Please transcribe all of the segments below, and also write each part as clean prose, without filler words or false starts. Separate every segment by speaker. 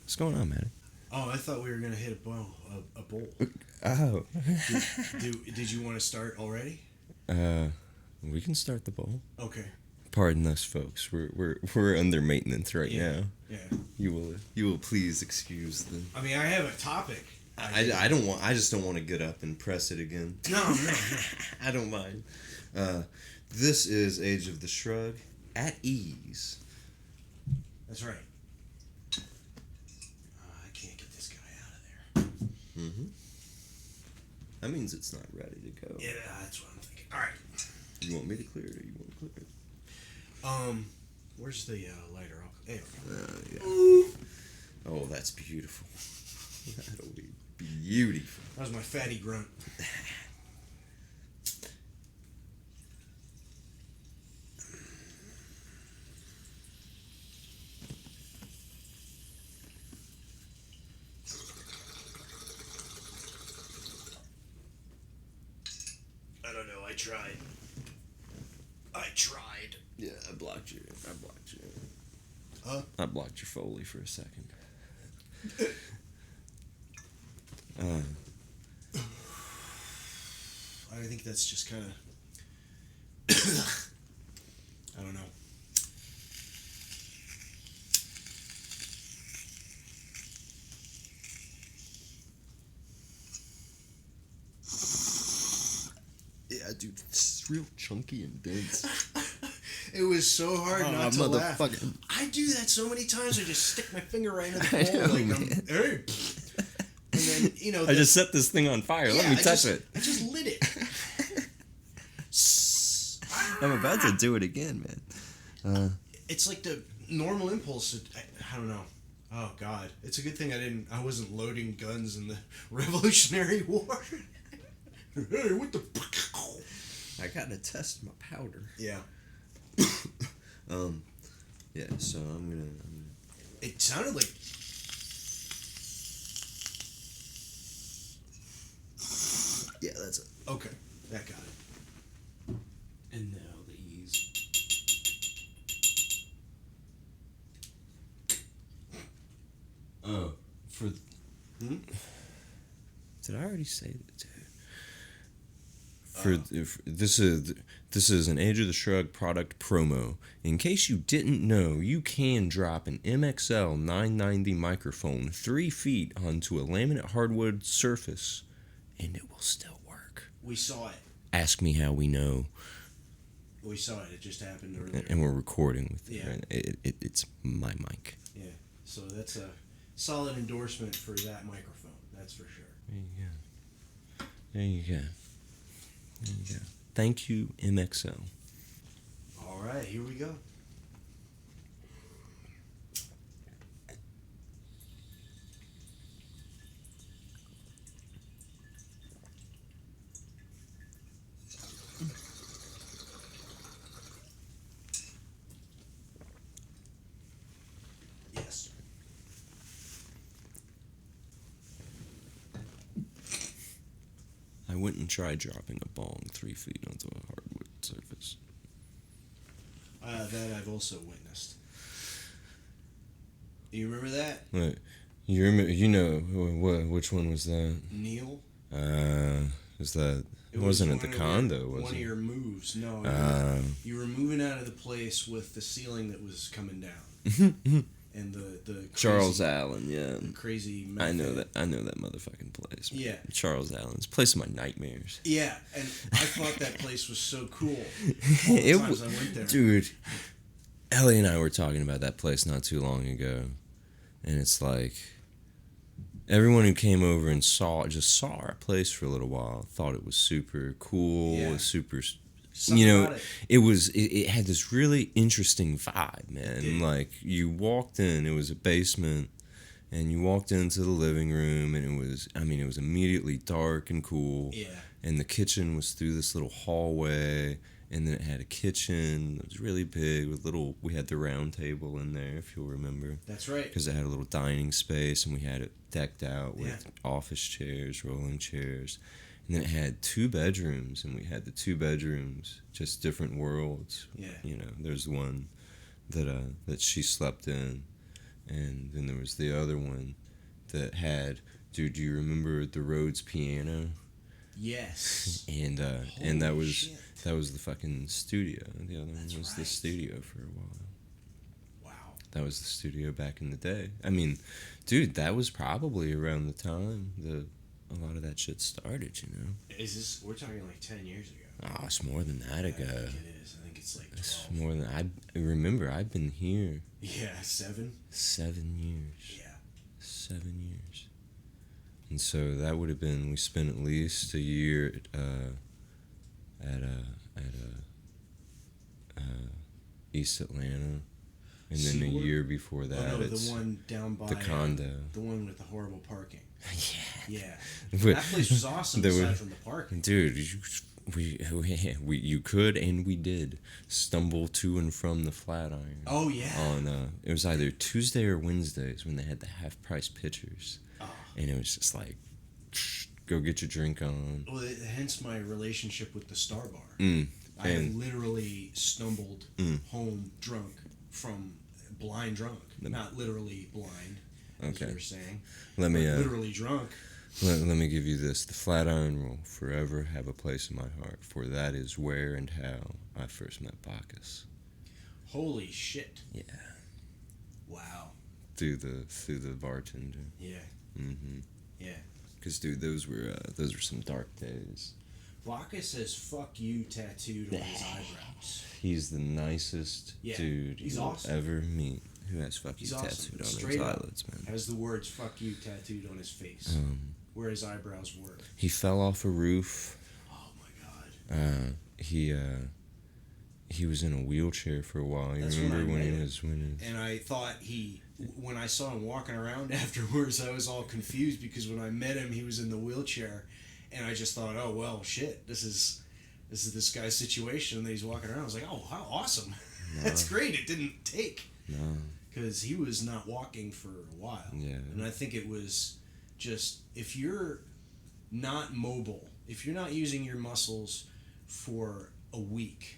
Speaker 1: What's going on, Matty?
Speaker 2: Oh, I thought we were gonna hit a bowl.
Speaker 1: Oh.
Speaker 2: Did you want to start already?
Speaker 1: We can start the bowl.
Speaker 2: Okay.
Speaker 1: Pardon us, folks. We're under maintenance right now.
Speaker 2: Yeah.
Speaker 1: You will please excuse the.
Speaker 2: I mean, I have a topic.
Speaker 1: I just don't want to get up and press it again.
Speaker 2: No.
Speaker 1: I don't mind. This is Age of the Shrug at ease.
Speaker 2: That's right. I can't get this guy out of there.
Speaker 1: Mm-hmm. That means it's not ready to go.
Speaker 2: Yeah, that's what I'm thinking. All right.
Speaker 1: You want me to clear it, or you want to clear it?
Speaker 2: Where's the lighter? There we go.
Speaker 1: Yeah. Oh, that's beautiful. That'll be beautiful.
Speaker 2: That was my fatty grunt. I don't know. I tried.
Speaker 1: Yeah, I blocked you.
Speaker 2: Huh?
Speaker 1: I blocked your Foley for a second.
Speaker 2: I think that's just kind of... I don't know.
Speaker 1: Yeah, dude, it's real chunky and dense.
Speaker 2: It was so hard not to laugh.
Speaker 1: Motherfucker.
Speaker 2: I do that so many times. I just stick my finger right in the
Speaker 1: I
Speaker 2: bowl.
Speaker 1: know,
Speaker 2: Like
Speaker 1: man.
Speaker 2: Hey. And then, you know...
Speaker 1: I just set this thing on fire. Let me touch it.
Speaker 2: I just lit it.
Speaker 1: I'm about to do it again, man.
Speaker 2: It's like the normal impulse. I don't know. Oh, God. It's a good thing I wasn't loading guns in the Revolutionary War. Hey, what the...
Speaker 1: I gotta test my powder.
Speaker 2: Yeah.
Speaker 1: Yeah, so I'm gonna...
Speaker 2: It sounded like...
Speaker 1: Yeah, that's it.
Speaker 2: Okay, that got it. And now these.
Speaker 1: Oh, for...
Speaker 2: Hmm?
Speaker 1: Did I already say that? This is an Age of the Shrug product promo. In case you didn't know, you can drop an MXL 990 microphone 3 feet onto a laminate hardwood surface, and it will still work.
Speaker 2: We saw it.
Speaker 1: Ask me how we know.
Speaker 2: We saw it. It just happened earlier.
Speaker 1: And we're recording with it.
Speaker 2: Yeah.
Speaker 1: Right? It's my mic.
Speaker 2: Yeah. So that's a solid endorsement for that microphone. That's for sure.
Speaker 1: There you go. Thank you, MXL.
Speaker 2: All right, here we go. Yes.
Speaker 1: I wouldn't try dropping a bong 3 feet onto a hardwood surface.
Speaker 2: That I've also witnessed. You remember that?
Speaker 1: What? You remember? You know which one was that?
Speaker 2: Neil?
Speaker 1: Was that? It
Speaker 2: was
Speaker 1: wasn't at the
Speaker 2: one of
Speaker 1: condo, was
Speaker 2: one
Speaker 1: it?
Speaker 2: of your moves. No, you were moving out of the place with the ceiling that was coming down. And the crazy,
Speaker 1: Charles Allan, yeah.
Speaker 2: the crazy method.
Speaker 1: I know that motherfucking place. Man.
Speaker 2: Yeah.
Speaker 1: Charles Allan's place of my nightmares.
Speaker 2: Yeah, and I thought that place was so cool. All the times I went there.
Speaker 1: Dude, Ellie and I were talking about that place not too long ago, and it's like everyone who came over and saw our place for a little while thought it was super cool,
Speaker 2: Yeah.
Speaker 1: super.
Speaker 2: Something about
Speaker 1: It had this really interesting vibe, man.
Speaker 2: did.
Speaker 1: Like, you walked in, it was a basement, and you walked into the living room, and it was immediately dark and cool.
Speaker 2: Yeah.
Speaker 1: And the kitchen was through this little hallway, and then it had a kitchen that was really big we had the round table in there, if you'll remember.
Speaker 2: That's right.
Speaker 1: Because it had a little dining space, and we had it decked out with
Speaker 2: Yeah.
Speaker 1: office chairs, rolling chairs. And then it had 2 bedrooms, and we had the 2 bedrooms, just different worlds.
Speaker 2: Yeah.
Speaker 1: You know, there's one that she slept in, and then there was the other one that had. Dude, do you remember the Rhodes piano?
Speaker 2: Yes.
Speaker 1: And that was the fucking studio. The other one was the studio for a while.
Speaker 2: Wow.
Speaker 1: That was the studio back in the day. I mean, dude, that was probably around the time a lot of that shit started, you know?
Speaker 2: We're talking like 10 years ago.
Speaker 1: Oh, it's more than that ago.
Speaker 2: I think it is. I think it's like 12.
Speaker 1: It's more than I remember. I've been here.
Speaker 2: Yeah, 7?
Speaker 1: 7 years.
Speaker 2: Yeah.
Speaker 1: 7 years. And so that would have been, we spent at least a year at East Atlanta, and then a year before that,
Speaker 2: the one down by
Speaker 1: the condo,
Speaker 2: the one with the horrible parking.
Speaker 1: Yeah.
Speaker 2: That place was awesome aside from the parking.
Speaker 1: Dude, you could and we did stumble to and from the Flatiron.
Speaker 2: Oh yeah.
Speaker 1: On it was either Tuesday or Wednesdays when they had the half price pitchers. And it was just like, go get your drink on.
Speaker 2: Well, hence my relationship with the Star Bar. I
Speaker 1: And-
Speaker 2: literally stumbled home drunk from blind drunk. Not literally blind, as
Speaker 1: Okay.
Speaker 2: you were saying.
Speaker 1: Let me
Speaker 2: literally drunk.
Speaker 1: let me give you this. The Flatiron will forever have a place in my heart, for that is where and how I first met Bacchus.
Speaker 2: Holy shit.
Speaker 1: Yeah.
Speaker 2: Wow.
Speaker 1: Through the bartender.
Speaker 2: Yeah.
Speaker 1: Mm-hmm.
Speaker 2: Yeah.
Speaker 1: Because, dude, those were some dark days.
Speaker 2: Bacchus has "fuck you" tattooed on his eyebrows.
Speaker 1: He's the nicest dude
Speaker 2: he's
Speaker 1: you'll
Speaker 2: awesome.
Speaker 1: ever meet who has "fuck you"
Speaker 2: He's awesome.
Speaker 1: tattooed on
Speaker 2: Straight
Speaker 1: his
Speaker 2: up
Speaker 1: eyelids, man.
Speaker 2: has the words "fuck you" tattooed on his face, where his eyebrows were.
Speaker 1: He fell off a roof.
Speaker 2: Oh my god.
Speaker 1: He was in a wheelchair for a while. You
Speaker 2: That's
Speaker 1: remember
Speaker 2: when I
Speaker 1: when
Speaker 2: met
Speaker 1: he
Speaker 2: him.
Speaker 1: was winning?
Speaker 2: And I thought when I saw him walking around afterwards, I was all confused because when I met him, he was in the wheelchair, and I just thought, oh well, shit, this is this guy's situation that he's walking around. I was like, oh, how awesome, that's great. It didn't take because he was not walking for a while.
Speaker 1: Yeah.
Speaker 2: And I think it was just if you're not mobile, if you're not using your muscles for a week.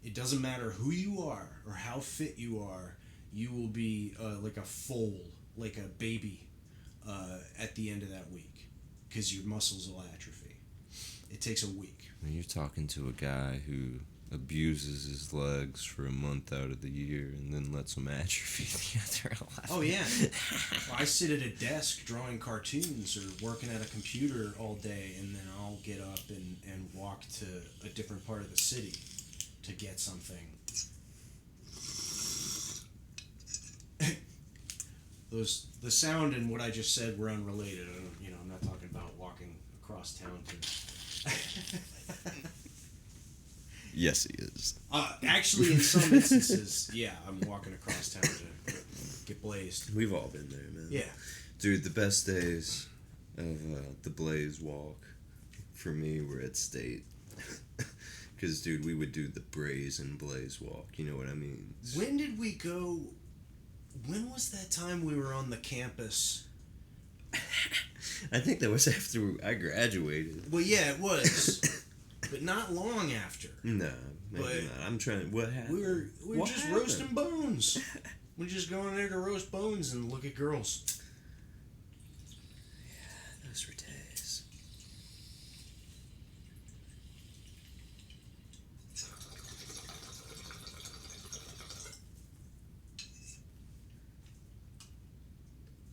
Speaker 2: It doesn't matter who you are or how fit you are, you will be like a foal, like a baby at the end of that week because your muscles will atrophy. It takes a week.
Speaker 1: When you're talking to a guy who abuses his legs for a month out of the year and then lets them atrophy the other 11.
Speaker 2: Oh, yeah. I sit at a desk drawing cartoons or working at a computer all day, and then I'll get up and walk to a different part of the city to get something. The sound and what I just said were unrelated. I'm not talking about walking across town to.
Speaker 1: Yes, he is.
Speaker 2: Actually, in some instances, yeah, I'm walking across town to get blazed.
Speaker 1: We've all been there, man.
Speaker 2: Yeah.
Speaker 1: Dude, the best days of the Blaze walk for me were at State. Because, dude, we would do the Brazen Blaze walk. You know what I mean?
Speaker 2: When did we go? When was that time we were on the campus?
Speaker 1: I think that was after I graduated.
Speaker 2: Well, yeah, it was. But not long after.
Speaker 1: No, maybe not. I'm trying. What happened?
Speaker 2: We were just roasting bones. We're just going there to roast bones and look at girls.
Speaker 1: Yeah, those were days.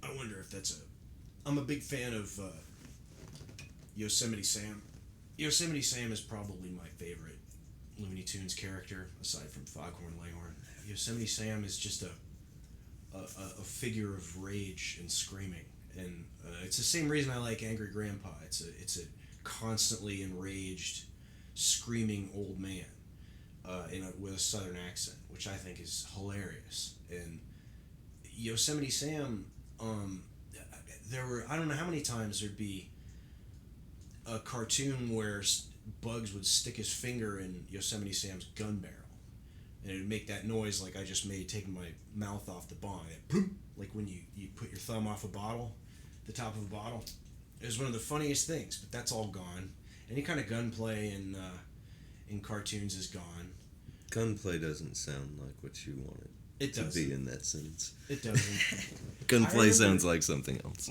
Speaker 2: I wonder if that's I'm a big fan of Yosemite Sam. Yosemite Sam is probably my favorite Looney Tunes character, aside from Foghorn Leghorn. Yosemite Sam is just a figure of rage and screaming, and it's the same reason I like Angry Grandpa. It's a constantly enraged, screaming old man with a southern accent, which I think is hilarious. And Yosemite Sam, there were, I don't know how many times there'd be a cartoon where Bugs would stick his finger in Yosemite Sam's gun barrel, and it would make that noise like I just made taking my mouth off the bong. Like when you put your thumb off a bottle, the top of a bottle. It was one of the funniest things, but that's all gone. Any kind of gunplay in cartoons is gone.
Speaker 1: Gunplay doesn't sound like what you wanted.
Speaker 2: It
Speaker 1: to
Speaker 2: does.
Speaker 1: be in that sentence.
Speaker 2: It doesn't.
Speaker 1: Gunplay sounds like something else.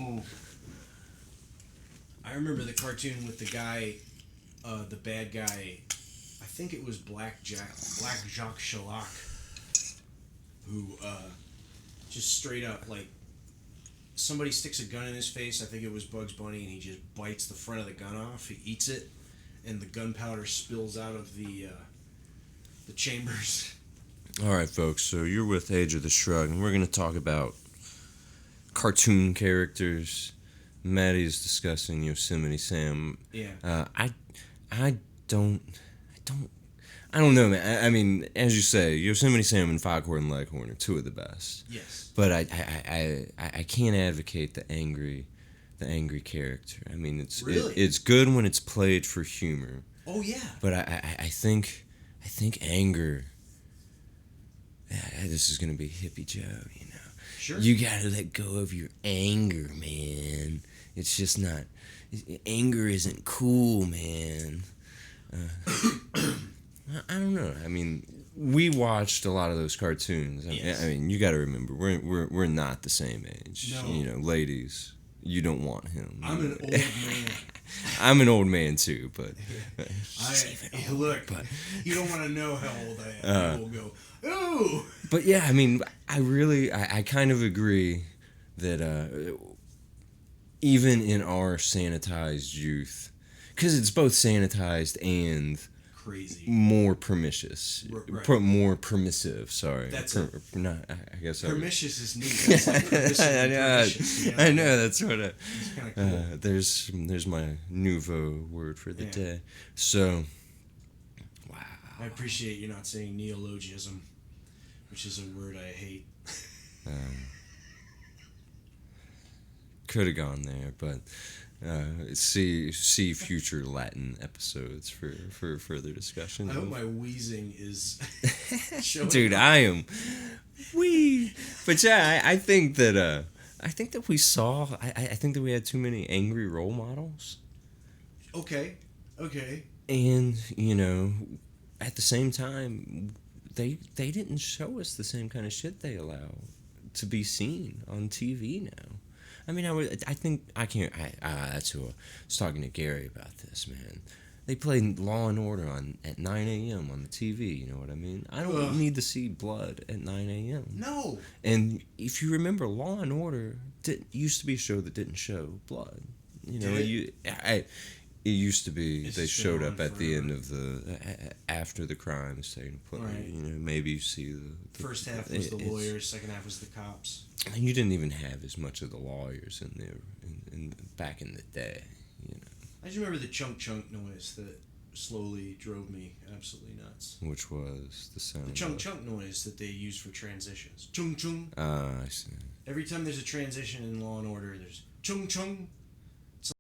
Speaker 2: I remember the cartoon with the guy, the bad guy. I think it was Black Jacques Shellac, who just straight up like somebody sticks a gun in his face. I think it was Bugs Bunny, and he just bites the front of the gun off. He eats it, and the gunpowder spills out of the chambers.
Speaker 1: All right, folks. So you're with Age of the Shrug, and we're going to talk about cartoon characters. Matty's discussing Yosemite Sam.
Speaker 2: Yeah.
Speaker 1: I don't know, man. I mean, as you say, Yosemite Sam and Foghorn Leghorn are two of the best.
Speaker 2: Yes.
Speaker 1: But I can't advocate the angry character. I mean, it's good when it's played for humor.
Speaker 2: Oh yeah.
Speaker 1: But I think anger. This is gonna be hippie Joe, you know.
Speaker 2: Sure.
Speaker 1: You gotta let go of your anger, man. It's just not. Anger isn't cool, man. I don't know. I mean, we watched a lot of those cartoons.
Speaker 2: Yes.
Speaker 1: I mean, you got to remember, we're not the same age.
Speaker 2: No.
Speaker 1: You know, ladies, you don't want him.
Speaker 2: I'm an old man.
Speaker 1: I'm an old man too, but
Speaker 2: look, but you don't want to know how old I am. People go, ooh.
Speaker 1: But yeah, I mean, I kind of agree that even in our sanitized youth, because it's both sanitized and
Speaker 2: crazy,
Speaker 1: more permissious,
Speaker 2: right.
Speaker 1: more permissive. Sorry,
Speaker 2: that's
Speaker 1: I guess
Speaker 2: permissious is neat. That's like permissious, you know?
Speaker 1: I know that's what.
Speaker 2: It's kind of cool.
Speaker 1: There's my nouveau word for the day. So, wow.
Speaker 2: I appreciate you not saying neologism, which is a word I hate.
Speaker 1: Could have gone there, but see future Latin episodes for further discussion.
Speaker 2: I hope my wheezing is showing.
Speaker 1: Dude, I am but yeah, I think that we saw. I think that we had too many angry role models.
Speaker 2: Okay.
Speaker 1: And you know, at the same time, they didn't show us the same kind of shit they allow to be seen on TV now. I mean, that's who I was talking to Gary about this, man. They played Law and Order at 9 a.m. on the TV, you know what I mean? I don't need to see blood at 9 a.m.
Speaker 2: No.
Speaker 1: And if you remember, Law and Order used to be a show that didn't show blood. You know, it used to be they showed up at the end of after the crime's taken place.
Speaker 2: Right.
Speaker 1: You know, maybe you see the
Speaker 2: first half was the lawyers, second half was the cops.
Speaker 1: And you didn't even have as much of the lawyers in there back in the day. You know,
Speaker 2: I just remember the chunk noise that slowly drove me absolutely nuts.
Speaker 1: Which was the sound.
Speaker 2: The chunk noise that they use for transitions. Chung chung.
Speaker 1: I see.
Speaker 2: Every time there's a transition in Law and Order, there's chung chung.